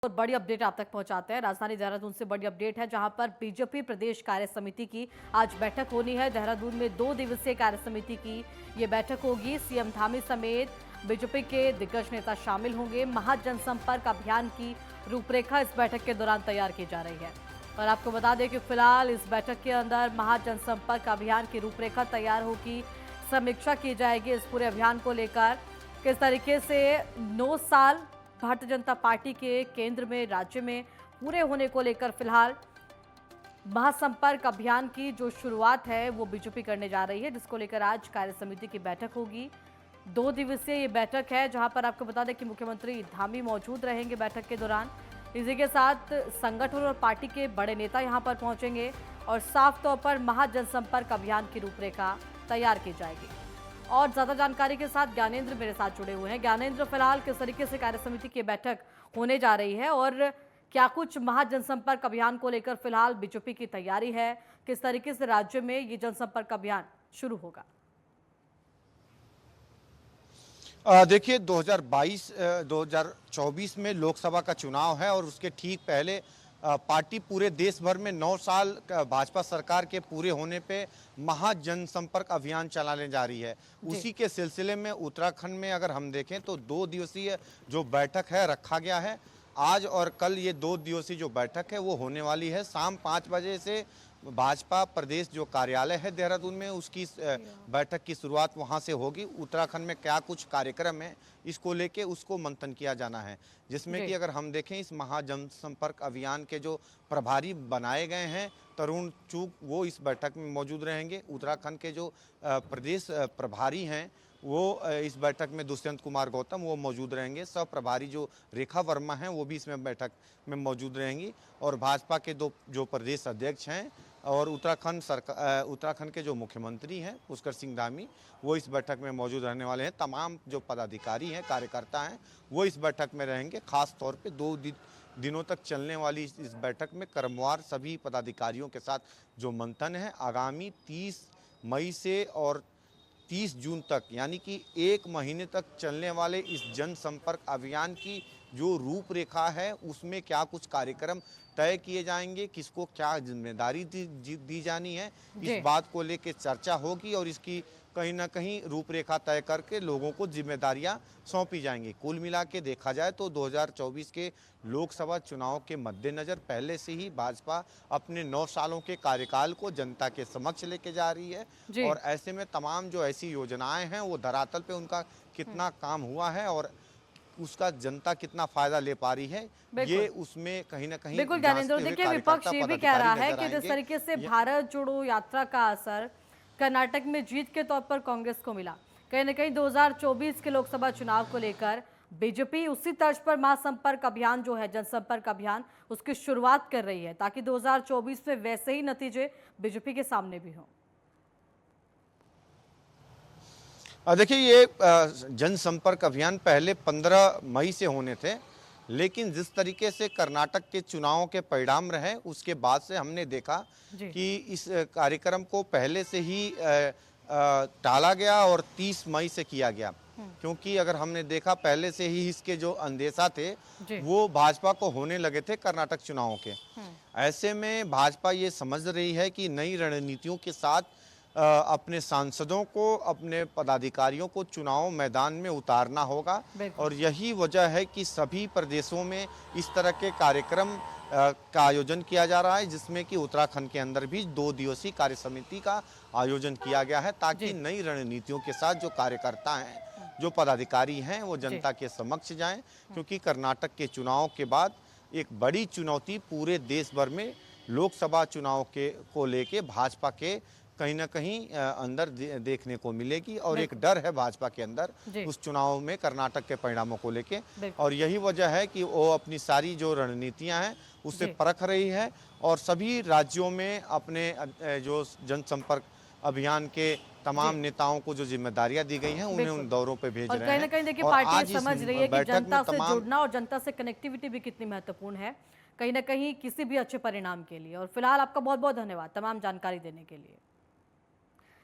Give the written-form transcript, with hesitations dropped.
और बड़ी अपडेट आप तक पहुंचाते हैं। राजधानी देहरादून से बड़ी अपडेट है, जहां पर बीजेपी प्रदेश कार्य समिति की आज बैठक होनी है। देहरादून में 2 दिवसीय कार्य समिति की ये बैठक होगी। सीएम धामी समेत बीजेपी के दिग्गज नेता शामिल होंगे। महाजनसंपर्क अभियान की रूपरेखा इस बैठक के दौरान तैयार की जा रही है। और आपको बता दें कि फिलहाल इस बैठक के अंदर महाजनसंपर्क अभियान की रूपरेखा तैयार होगी। समीक्षा की जाएगी इस पूरे अभियान को लेकर, किस तरीके से 9 साल भारतीय जनता पार्टी के केंद्र में, राज्य में पूरे होने को लेकर फिलहाल महासंपर्क अभियान की जो शुरुआत है वो बीजेपी करने जा रही है, जिसको लेकर आज कार्य समिति की बैठक होगी। 2 दिवसीय ये बैठक है, जहां पर आपको बता दें कि मुख्यमंत्री धामी मौजूद रहेंगे बैठक के दौरान। इसी के साथ संगठन और पार्टी के बड़े नेता यहां पर पहुंचेंगे और साफ तौर पर महाजनसंपर्क अभियान की रूपरेखा तैयार की जाएगी। और ज्यादा जानकारी के साथ ज्ञानेंद्र मेरे साथ जुड़े हुए हैं। ज्ञानेंद्र, फिलहाल किस तरीके से कार्य समिति की बैठक होने जा रही है और क्या कुछ महाजनसंपर्क अभियान को लेकर फिलहाल बीजेपी की तैयारी है? किस तरीके से राज्य में ये जनसंपर्क अभियान शुरू होगा? देखिए 2024 में लोकसभा का चुनाव है और उसके ठीक पहले पार्टी पूरे देश भर में 9 साल भाजपा सरकार के पूरे होने पे महाजनसंपर्क अभियान चलाने जा रही है। उसी के सिलसिले में उत्तराखंड में अगर हम देखें तो 2 दिवसीय जो बैठक है रखा गया है। आज और कल ये 2 दिवसीय जो बैठक है वो होने वाली है। शाम 5 बजे से भाजपा प्रदेश जो कार्यालय है देहरादून में, उसकी बैठक की शुरुआत वहां से होगी। उत्तराखंड में क्या कुछ कार्यक्रम है इसको लेके उसको मंथन किया जाना है, जिसमें कि अगर हम देखें इस महाजनसंपर्क अभियान के जो प्रभारी बनाए गए हैं तरुण चूग, वो इस बैठक में मौजूद रहेंगे। उत्तराखंड के जो प्रदेश प्रभारी हैं वो इस बैठक में दुष्यंत कुमार गौतम वो मौजूद रहेंगे। सह प्रभारी जो रेखा वर्मा हैं वो भी इसमें बैठक में मौजूद रहेंगी। और भाजपा के जो प्रदेश अध्यक्ष हैं और उत्तराखंड के जो मुख्यमंत्री हैं पुष्कर सिंह धामी, वो इस बैठक में मौजूद रहने वाले हैं। तमाम जो पदाधिकारी हैं, कार्यकर्ता हैं, वो इस बैठक में रहेंगे। खास तौर पे 2 दिनों तक चलने वाली इस बैठक में क्रमवार सभी पदाधिकारियों के साथ जो मंथन है आगामी 30 मई से और 30 जून तक, यानी कि 1 महीने तक चलने वाले इस जनसंपर्क अभियान की जो रूपरेखा है उसमें क्या कुछ कार्यक्रम तय किए जाएंगे, किसको क्या जिम्मेदारी दी जानी है, इस बात को लेकर चर्चा होगी और इसकी कहीं ना कहीं रूपरेखा तय करके लोगों को जिम्मेदारियां सौंपी जाएंगी। कुल मिला के देखा जाए तो 2024 के लोकसभा चुनाव के मद्देनजर पहले से ही भाजपा अपने 9 सालों के कार्यकाल को जनता के समक्ष लेके जा रही है और ऐसे में तमाम जो ऐसी योजनाएं हैं वो धरातल पे उनका कितना काम हुआ है और उसका जनता कितना फायदा ले पा रही है, ये उसमें कहीं ना कहीं बिल्कुल ज्ञानेंद्र, देखिए विपक्ष ये भी कह रहा है कि जिस तरीके से भारत जोड़ो यात्रा का असर कर्नाटक में जीत के तौर पर कांग्रेस को मिला, कहीं ना कहीं 2024 के लोकसभा चुनाव को लेकर बीजेपी उसी तर्ज पर महासंपर्क अभियान जो है, जनसंपर्क अभियान, उसकी शुरुआत कर रही है ताकि 2024 में वैसे ही नतीजे बीजेपी के सामने भी हों। देखिए ये जनसंपर्क अभियान पहले 15 मई से होने थे, लेकिन जिस तरीके से कर्नाटक के चुनावों के परिणाम रहे उसके बाद से हमने देखा कि इस कार्यक्रम को पहले से ही टाला गया और 30 मई से किया गया, क्योंकि अगर हमने देखा पहले से ही इसके जो अंदेशा थे वो भाजपा को होने लगे थे कर्नाटक चुनावों के। ऐसे में भाजपा ये समझ रही है कि नई रणनीतियों के साथ अपने सांसदों को, अपने पदाधिकारियों को चुनाव मैदान में उतारना होगा और यही वजह है कि सभी प्रदेशों में इस तरह के कार्यक्रम का आयोजन किया जा रहा है, जिसमें कि उत्तराखंड के अंदर भी 2 दिवसीय कार्य समिति का आयोजन किया गया है ताकि नई रणनीतियों के साथ जो कार्यकर्ता हैं, जो पदाधिकारी हैं, वो जनता के समक्ष जाएं, क्योंकि कर्नाटक के चुनाव के बाद एक बड़ी चुनौती पूरे देश भर में लोकसभा चुनाव को लेके भाजपा के कहीं ना कहीं अंदर देखने को मिलेगी और एक डर है भाजपा के अंदर उस चुनाव में कर्नाटक के परिणामों को लेके, और यही वजह है कि वो अपनी सारी जो रणनीतियां हैं उससे परख रही है और सभी राज्यों में अपने जो जनसंपर्क अभियान के तमाम नेताओं को जो जिम्मेदारियां दी गई हैं उन्हें उन दौरों पे भेज रहे हैं। कहीं ना कहीं देखिए पार्टी समझ रही है कि जनता से जुड़ना और जनता से कनेक्टिविटी भी कितनी महत्वपूर्ण है कहीं ना कहीं किसी भी अच्छे परिणाम के लिए। और फिलहाल आपका बहुत बहुत धन्यवाद तमाम जानकारी देने के लिए।